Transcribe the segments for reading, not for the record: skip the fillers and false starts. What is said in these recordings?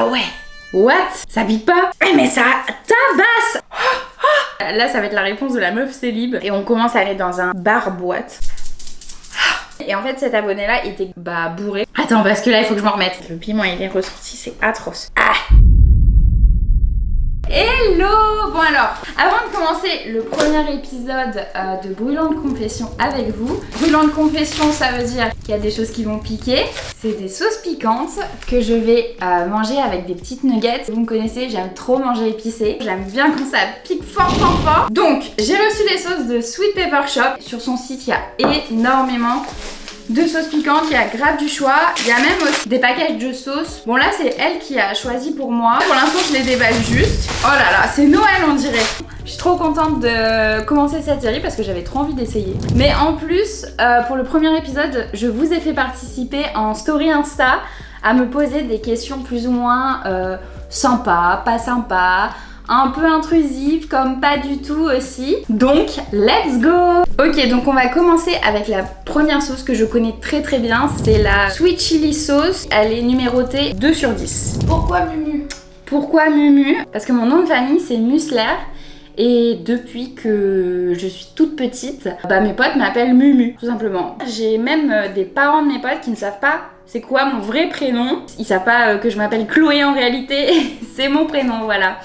Ah ouais. What? Ça pique pas? Eh mais ça tabasse. Là ça va être la réponse de la meuf célib. Et on commence à aller dans un bar-boîte. Et en fait cet abonné là était bourré. Attends parce que là il faut que je m'en remette. Le piment il est ressorti, c'est atroce. Ah. Hello! Bon alors, avant de commencer le premier épisode de Brûlante Confession avec vous, Brûlante Confession ça veut dire qu'il y a des choses qui vont piquer, c'est des sauces piquantes que je vais manger avec des petites nuggets. Vous me connaissez, j'aime trop manger épicé, j'aime bien quand ça pique fort fort fort. Donc j'ai reçu les sauces de Sweet Pepper Shop, sur son site il y a énormément de sauces piquantes, il y a grave du choix. Il y a même aussi des packages de sauces. Bon là c'est elle qui a choisi pour moi. Pour l'instant je les déballe juste. Oh là là, c'est Noël on dirait. Je suis trop contente de commencer cette série parce que j'avais trop envie d'essayer. Mais en plus, pour le premier épisode, je vous ai fait participer en story Insta à me poser des questions plus ou moins sympas, pas sympas, un peu intrusive comme pas du tout aussi. Donc let's go. Ok, donc on va commencer avec la première sauce que je connais très très bien. C'est la Sweet Chili Sauce. Elle est numérotée 2 sur 10. Pourquoi Mumu? Pourquoi Mumu? Parce que mon nom de famille c'est Musler. Et depuis que je suis toute petite, mes potes m'appellent Mumu, tout simplement. J'ai même des parents de mes potes qui ne savent pas c'est quoi mon vrai prénom. Ils savent pas que je m'appelle Chloé en réalité. C'est mon prénom, voilà.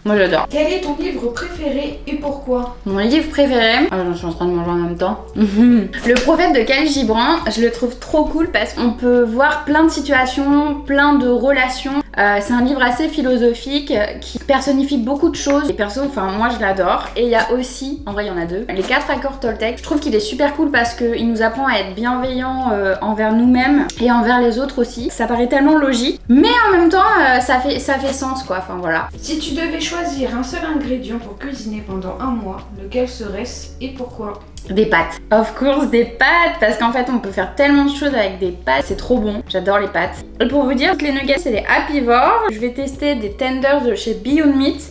Moi j'adore. Quel est ton livre préféré et pourquoi? Mon livre préféré, je suis en train de manger en même temps. Le Prophète de Khalil Gibran, je le trouve trop cool parce qu'on peut voir plein de situations, plein de relations. C'est un livre assez philosophique qui personnifie beaucoup de choses. Et perso, moi je l'adore. Et il y a aussi, en vrai il y en a 2, les 4 accords Toltec. Je trouve qu'il est super cool parce qu'il nous apprend à être bienveillant envers nous-mêmes et envers les autres aussi. Ça paraît tellement logique, mais en même temps ça fait sens quoi, voilà. Si tu devais choisir un seul ingrédient pour cuisiner pendant un mois, lequel serait-ce et pourquoi? Des pâtes. Of course, des pâtes, parce qu'en fait on peut faire tellement de choses avec des pâtes, c'est trop bon, j'adore les pâtes. Et pour vous dire que les nuggets c'est des Happivores, je vais tester des tenders de chez Beyond Meat.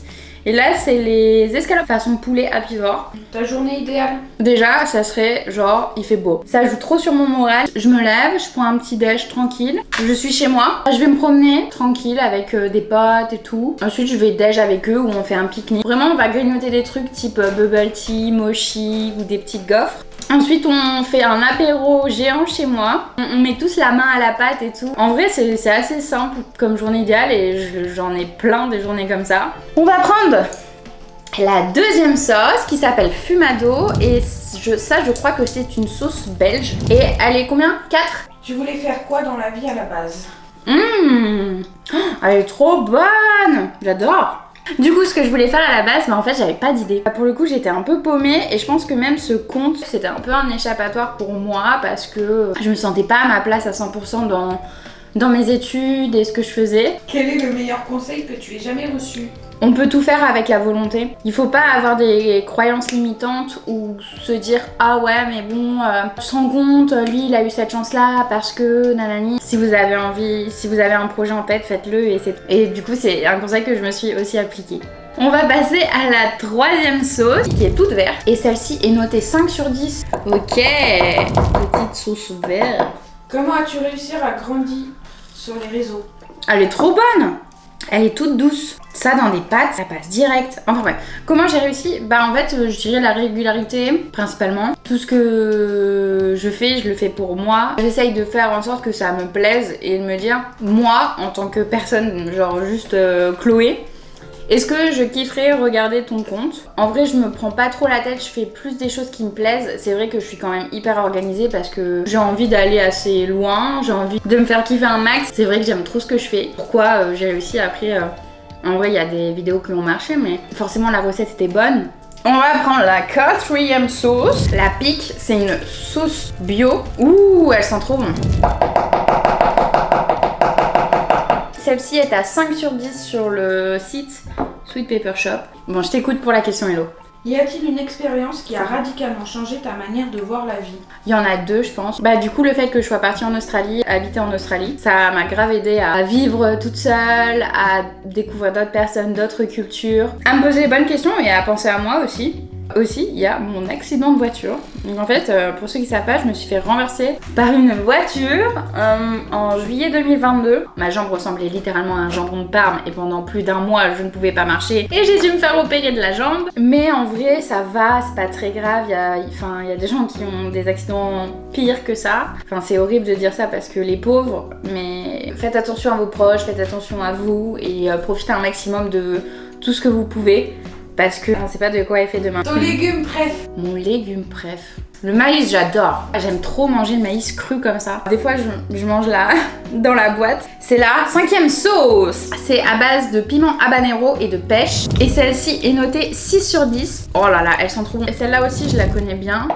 Et là c'est les escalopes façon poulet Happivore. Ta journée idéale? Déjà ça serait genre il fait beau. Ça joue trop sur mon moral. Je me lève, je prends un petit déj tranquille. Je suis chez moi. Je vais me promener tranquille avec des potes et tout. Ensuite je vais déj avec eux où on fait un pique-nique. Vraiment on va grignoter des trucs type bubble tea, mochi ou des petites gaufres. Ensuite on fait un apéro géant chez moi. On met tous la main à la pâte et tout. En vrai c'est assez simple comme journée idéale et j'en ai plein des journées comme ça. On va prendre la deuxième sauce qui s'appelle Fumado et je crois que c'est une sauce belge. Et elle est combien? 4? Tu voulais faire quoi dans la vie à la base? Elle est trop bonne. J'adore. Du coup ce que je voulais faire à la base, en fait j'avais pas d'idée. Pour le coup j'étais un peu paumée et je pense que même ce compte c'était un peu un échappatoire pour moi parce que je me sentais pas à ma place à 100% dans mes études et ce que je faisais. Quel est le meilleur conseil que tu aies jamais reçu? On peut tout faire avec la volonté. Il faut pas avoir des croyances limitantes ou se dire ah ouais mais bon, tu te rends compte, lui il a eu cette chance là parce que nanani. Si vous avez envie, si vous avez un projet en tête, faites-le et du coup c'est un conseil que je me suis aussi appliqué. On va passer à la troisième sauce qui est toute verte et celle-ci est notée 5 sur 10. Ok, petite sauce verte. Comment as-tu réussi à grandir sur les réseaux? Elle est trop bonne. Elle est toute douce. Ça dans des pâtes, ça passe direct. Enfin bref, comment j'ai réussi? En fait, je dirais la régularité principalement. Tout ce que je fais, je le fais pour moi. J'essaye de faire en sorte que ça me plaise et de me dire, moi, en tant que personne, genre juste Chloé, est-ce que je kifferais regarder ton compte? En vrai, je me prends pas trop la tête, je fais plus des choses qui me plaisent. C'est vrai que je suis quand même hyper organisée parce que j'ai envie d'aller assez loin, j'ai envie de me faire kiffer un max. C'est vrai que j'aime trop ce que je fais. Pourquoi j'ai réussi après... En vrai, il y a des vidéos qui ont marché, mais forcément la recette était bonne. On va prendre la quatrième sauce. La pique, c'est une sauce bio. Ouh, elle sent trop bon. Celle-ci est à 5 sur 10 sur le site Sweet Pepper Shop. Bon, je t'écoute pour la question Hello. Y a-t-il une expérience qui a radicalement changé ta manière de voir la vie? Il y en a 2 je pense. Du coup le fait que je sois partie en Australie, habiter en Australie, ça m'a grave aidé à vivre toute seule, à découvrir d'autres personnes, d'autres cultures, à me poser les bonnes questions et à penser à moi aussi. Aussi, il y a mon accident de voiture. Donc en fait, pour ceux qui savent pas, je me suis fait renverser par une voiture en juillet 2022. Ma jambe ressemblait littéralement à un jambon de Parme et pendant plus d'un mois, je ne pouvais pas marcher et j'ai dû me faire opérer de la jambe. Mais en vrai, ça va, c'est pas très grave. Il y a des gens qui ont des accidents pires que ça. Enfin, c'est horrible de dire ça parce que les pauvres, mais faites attention à vos proches, faites attention à vous et profitez un maximum de tout ce que vous pouvez. Parce que on sait pas de quoi est fait demain. Ton légume préf. Mon légume préf. Le maïs, j'adore. J'aime trop manger le maïs cru comme ça. Des fois, je mange là, dans la boîte. C'est la 5e sauce. C'est à base de piment habanero et de pêche. Et celle-ci est notée 6 sur 10. Oh là là, elles sont trop bonnes. Et celle-là aussi, je la connais bien.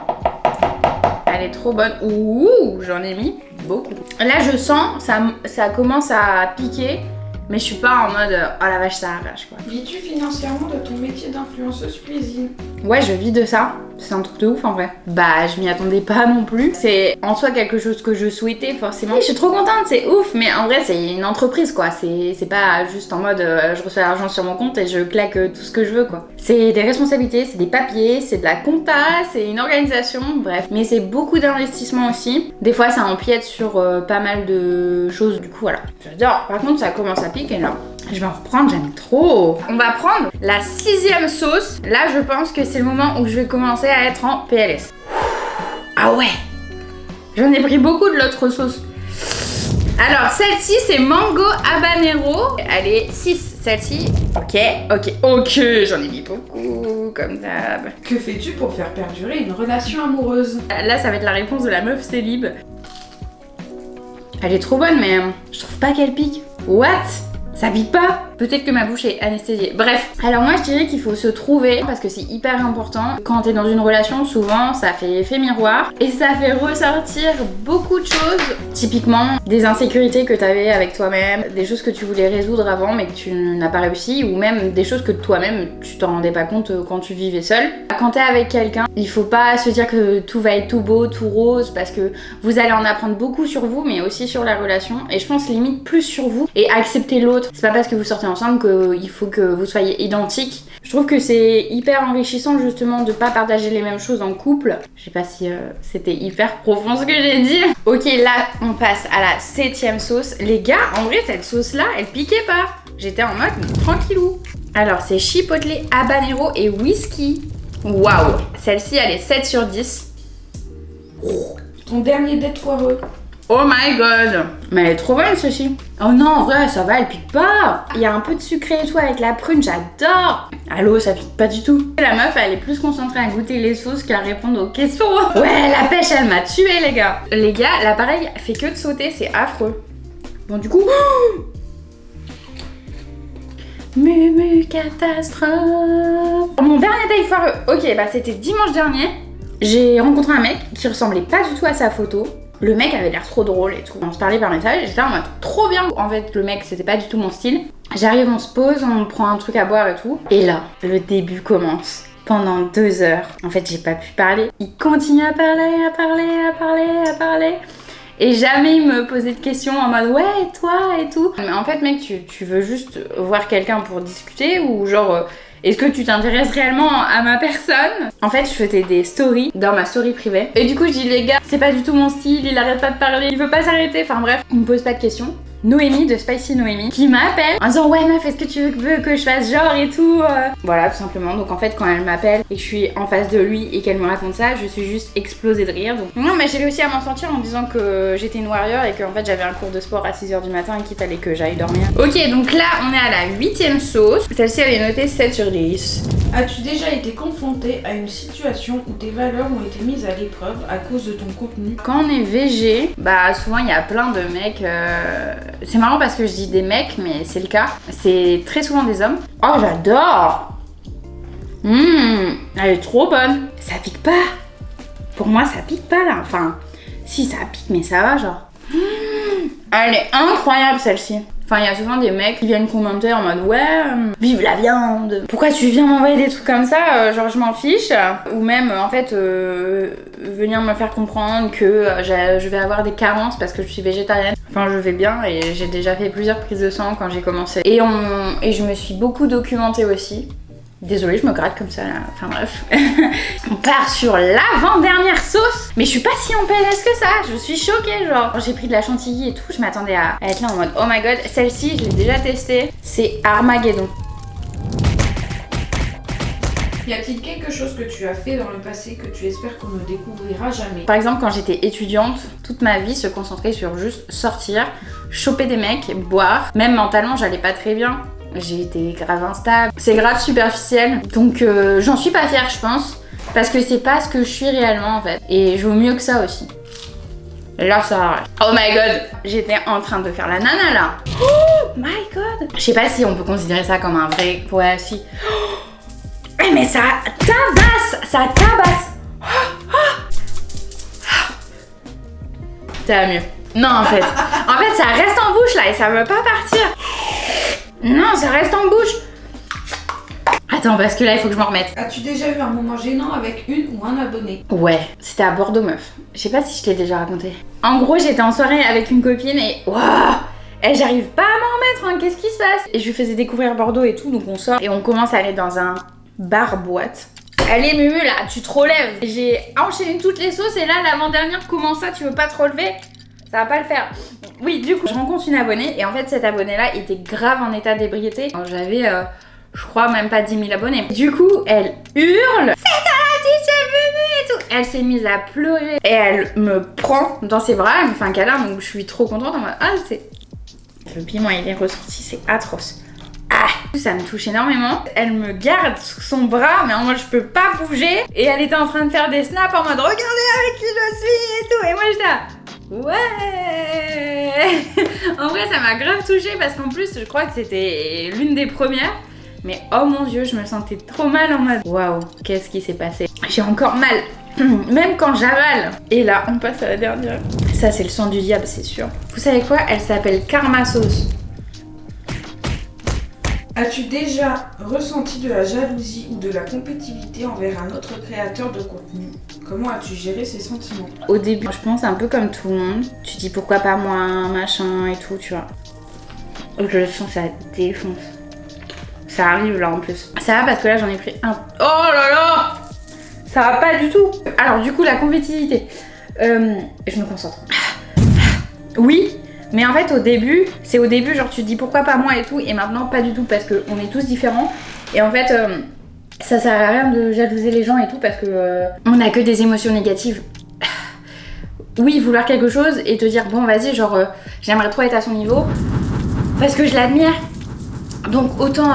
Elle est trop bonne. Ouh, j'en ai mis beaucoup. Là, je sens, ça commence à piquer. Mais je suis pas en mode oh la vache ça arrache quoi. Vis-tu financièrement de ton métier d'influenceuse cuisine? Ouais, je vis de ça. C'est un truc de ouf en vrai. Bah, je m'y attendais pas non plus. C'est en soi quelque chose que je souhaitais forcément. Je suis trop contente, c'est ouf. Mais en vrai, c'est une entreprise quoi. C'est pas juste en mode je reçois l'argent sur mon compte et je claque tout ce que je veux quoi. C'est des responsabilités, c'est des papiers, c'est de la compta, c'est une organisation, bref. Mais c'est beaucoup d'investissement aussi. Des fois, ça empiète sur pas mal de choses. Du coup, voilà. J'adore. Par contre, ça commence à piquer là. Je vais en reprendre, j'aime trop. On va prendre la 6e sauce. Là, je pense que c'est le moment où je vais commencer à être en PLS. Ah ouais. J'en ai pris beaucoup de l'autre sauce. Alors, celle-ci, c'est mango habanero. Elle est 6, celle-ci. Ok, j'en ai mis beaucoup, comme d'hab. Que fais-tu pour faire perdurer une relation amoureuse? Là, ça va être la réponse de la meuf célib. Elle est trop bonne, mais je trouve pas qu'elle pique. What? Ça pique pas? Peut-être que ma bouche est anesthésiée. Bref, alors moi je dirais qu'il faut se trouver parce que c'est hyper important. Quand t'es dans une relation, souvent ça fait effet miroir et ça fait ressortir beaucoup de choses. Typiquement, des insécurités que t'avais avec toi-même, des choses que tu voulais résoudre avant mais que tu n'as pas réussi, ou même des choses que toi-même tu t'en rendais pas compte quand tu vivais seul. Quand t'es avec quelqu'un, il faut pas se dire que tout va être tout beau, tout rose, parce que vous allez en apprendre beaucoup sur vous mais aussi sur la relation, et je pense limite plus sur vous, et accepter l'autre. C'est pas parce que vous sortez ensemble qu'il faut que vous soyez identiques. Je trouve que c'est hyper enrichissant justement de pas partager les mêmes choses en couple. Je sais pas si c'était hyper profond ce que j'ai dit. Ok, là on passe à la 7e sauce. Les gars, en vrai cette sauce là elle piquait pas. J'étais en mode tranquillou. Alors c'est chipotle habanero et whisky. Waouh, celle-ci elle est 7 sur 10. Ton dernier date foireux? Oh my god! Mais elle est trop bonne celle-ci. Oh non, en vrai, ça va, elle pique pas. Il y a un peu de sucré et tout avec la prune, j'adore. Allô, ça pique pas du tout. La meuf, elle est plus concentrée à goûter les sauces qu'à répondre aux questions. Ouais, la pêche, elle m'a tué les gars. Les gars, l'appareil fait que de sauter, c'est affreux. Bon, du coup... Mumu catastrophe. Mon dernier date foireux. Ok, bah c'était dimanche dernier. J'ai rencontré un mec qui ressemblait pas du tout à sa photo. Le mec avait l'air trop drôle et tout. On se parlait par message et j'étais en mode trop bien. En fait, le mec, c'était pas du tout mon style. J'arrive, on se pose, on prend un truc à boire et tout. Et là, le début commence. Pendant 2 heures. En fait, j'ai pas pu parler. Il continue à parler. Et jamais il me posait de questions en mode ouais, et toi et tout. Mais en fait, mec, tu veux juste voir quelqu'un pour discuter ou genre... Est-ce que tu t'intéresses réellement à ma personne? En fait, je faisais des stories dans ma story privée. Et du coup, je dis les gars, c'est pas du tout mon style, il arrête pas de parler, il veut pas s'arrêter. Enfin bref, il me pose pas de questions. Noémie de Spicy Noémie qui m'appelle en disant ouais meuf, est-ce que tu veux que je fasse genre et tout Voilà, tout simplement. Donc en fait, quand elle m'appelle et que je suis en face de lui et qu'elle me raconte ça, je suis juste explosée de rire. Donc non, mais j'ai réussi à m'en sortir en disant que j'étais une warrior et qu'en fait j'avais un cours de sport à 6h du matin et qu'il fallait que j'aille dormir. Ok, donc là on est à la 8e sauce. Celle-ci elle est notée 7 sur 10. As-tu déjà été confrontée à une situation où tes valeurs ont été mises à l'épreuve à cause de ton contenu? Quand on est VG, bah souvent il y a plein de mecs. C'est marrant parce que je dis des mecs, mais c'est le cas. C'est très souvent des hommes. Oh, j'adore! Elle est trop bonne. Ça pique pas. Pour moi, ça pique pas là. Enfin, si ça pique, mais ça va, genre. Elle est incroyable celle-ci. Enfin, il y a souvent des mecs qui viennent commenter en mode ouais, vive la viande. Pourquoi tu viens m'envoyer des trucs comme ça? Genre, je m'en fiche. Ou même, en fait, venir me faire comprendre que je vais avoir des carences parce que je suis végétarienne. Enfin, je vais bien et j'ai déjà fait plusieurs prises de sang quand j'ai commencé. Et je me suis beaucoup documentée aussi. Désolée, je me gratte comme ça là. Enfin bref. On part sur l'avant-dernière sauce. Mais je suis pas si en PLS que ça. Je suis choquée, genre. Quand j'ai pris de la chantilly et tout, je m'attendais à être là en mode oh my god. Celle-ci, je l'ai déjà testée. C'est Armageddon. Y a-t-il quelque chose que tu as fait dans le passé que tu espères qu'on ne découvrira jamais? Par exemple, quand j'étais étudiante, toute ma vie se concentrait sur juste sortir, choper des mecs, boire. Même mentalement, j'allais pas très bien. J'ai été grave instable. C'est grave superficiel. Donc j'en suis pas fière, je pense. Parce que c'est pas ce que je suis réellement en fait. Et je vaux mieux que ça aussi. Là, ça arrête. Oh my god, j'étais en train de faire la nana là. Oh my god. Je sais pas si on peut considérer ça comme un vrai... Ouais, si. Mais ça tabasse. Ça tabasse. Ça va mieux. Non, en fait, ça reste en bouche là et ça veut pas partir. Non, ça reste en bouche. Attends, parce que là, il faut que je m'en remette. As-tu déjà eu un moment gênant avec une ou un abonné? Ouais, c'était à Bordeaux, meuf. Je sais pas si je t'ai déjà raconté. En gros, j'étais en soirée avec une copine et waouh, j'arrive pas à m'en remettre, hein. Qu'est-ce qui se passe? Et je lui faisais découvrir Bordeaux et tout, donc on sort et on commence à aller dans un bar-boîte. Allez Mumu là, tu te relèves. J'ai enchaîné toutes les sauces et là, l'avant-dernière, comment ça, tu veux pas te relever? Ça va pas le faire. Oui, du coup, je rencontre une abonnée et en fait, cette abonnée-là était grave en état d'ébriété. J'avais, je crois, même pas 10 000 abonnés. Du coup, elle hurle. C'est toi la petite venue et tout. Elle s'est mise à pleurer et elle me prend dans ses bras. Elle me fait un câlin, donc je suis trop contente. En mode, ah, c'est... Le piment, il est ressorti, c'est atroce. Ah, ça me touche énormément. Elle me garde sous son bras, mais en mode, je peux pas bouger. Et elle était en train de faire des snaps en mode, regardez avec qui je suis et tout. Et moi, j'étais là. Ouais. En vrai ça m'a grave touchée parce qu'en plus je crois que c'était l'une des premières. Mais oh mon dieu, je me sentais trop mal en mode waouh, qu'est-ce qui s'est passé? J'ai encore mal, même quand j'avale. Et là on passe à la dernière. Ça c'est le sang du diable, c'est sûr. Vous savez quoi? Elle s'appelle Karma Sauce. As-tu déjà ressenti de la jalousie ou de la compétitivité envers un autre créateur de contenu? Comment as-tu géré ces sentiments? Au début, je pense un peu comme tout le monde. Tu dis pourquoi pas moi, machin et tout, tu vois. Je sens que ça défonce. Ça arrive là en plus. Ça va parce que là j'en ai pris un. Oh là là! Ça va pas du tout. Alors du coup la compétitivité. Je me concentre. Oui. Mais en fait au début, genre tu te dis pourquoi pas moi et tout, et maintenant pas du tout parce qu'on est tous différents. Et en fait ça sert à rien de jalouser les gens et tout parce que on a que des émotions négatives. Oui, vouloir quelque chose et te dire bon vas-y genre j'aimerais trop être à son niveau parce que je l'admire. Donc autant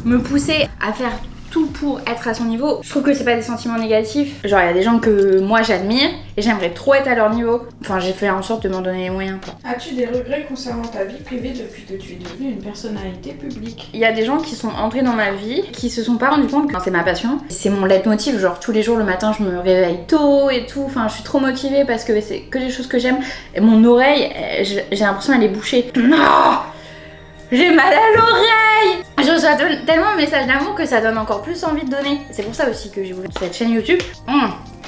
me pousser à faire tout pour être à son niveau. Je trouve que c'est pas des sentiments négatifs. Genre il y a des gens que moi j'admire et j'aimerais trop être à leur niveau. Enfin j'ai fait en sorte de m'en donner les moyens quoi. As-tu des regrets concernant ta vie privée depuis que tu es devenue une personnalité publique? Il y a des gens qui sont entrés dans ma vie qui se sont pas rendus compte que c'est ma passion. C'est mon leitmotiv, genre tous les jours le matin je me réveille tôt et tout. Enfin je suis trop motivée parce que c'est que des choses que j'aime. Et mon oreille, j'ai l'impression qu'elle est bouchée. Non! J'ai mal à l'oreille! Je reçois tellement de messages d'amour que ça donne encore plus envie de donner. C'est pour ça aussi que j'ai voulu cette chaîne YouTube.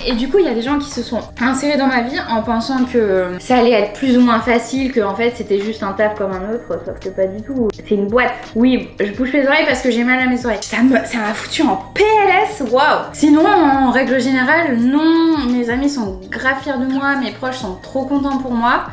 Et du coup, il y a des gens qui se sont insérés dans ma vie en pensant que ça allait être plus ou moins facile, que en fait c'était juste un taf comme un autre, sauf que pas du tout. C'est une boîte. Oui, je bouge mes oreilles parce que j'ai mal à mes oreilles. Ça m'a foutu en PLS, waouh! Sinon, en règle générale, non, mes amis sont grave fiers de moi, mes proches sont trop contents pour moi.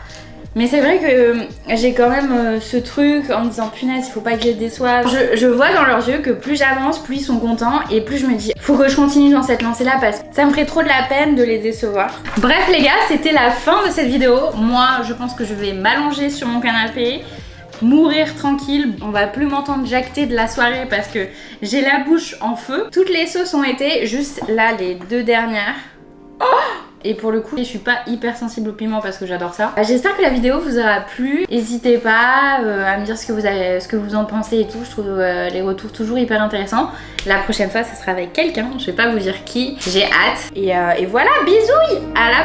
Mais c'est vrai que j'ai quand même ce truc en me disant punaise, il faut pas que je les déçoive. Je vois dans leurs yeux que plus j'avance, plus ils sont contents et plus je me dis faut que je continue dans cette lancée là parce que ça me ferait trop de la peine de les décevoir. Bref les gars, c'était la fin de cette vidéo. Moi je pense que je vais m'allonger sur mon canapé, mourir tranquille. On va plus m'entendre jacter de la soirée parce que j'ai la bouche en feu. Toutes les sauces ont été juste là, les 2 dernières. Oh! Et pour le coup, je suis pas hyper sensible au piment parce que j'adore ça. J'espère que la vidéo vous aura plu. N'hésitez pas à me dire ce que vous en pensez et tout. Je trouve les retours toujours hyper intéressants. La prochaine fois, ce sera avec quelqu'un. Je vais pas vous dire qui. J'ai hâte. Et voilà, bisous! À la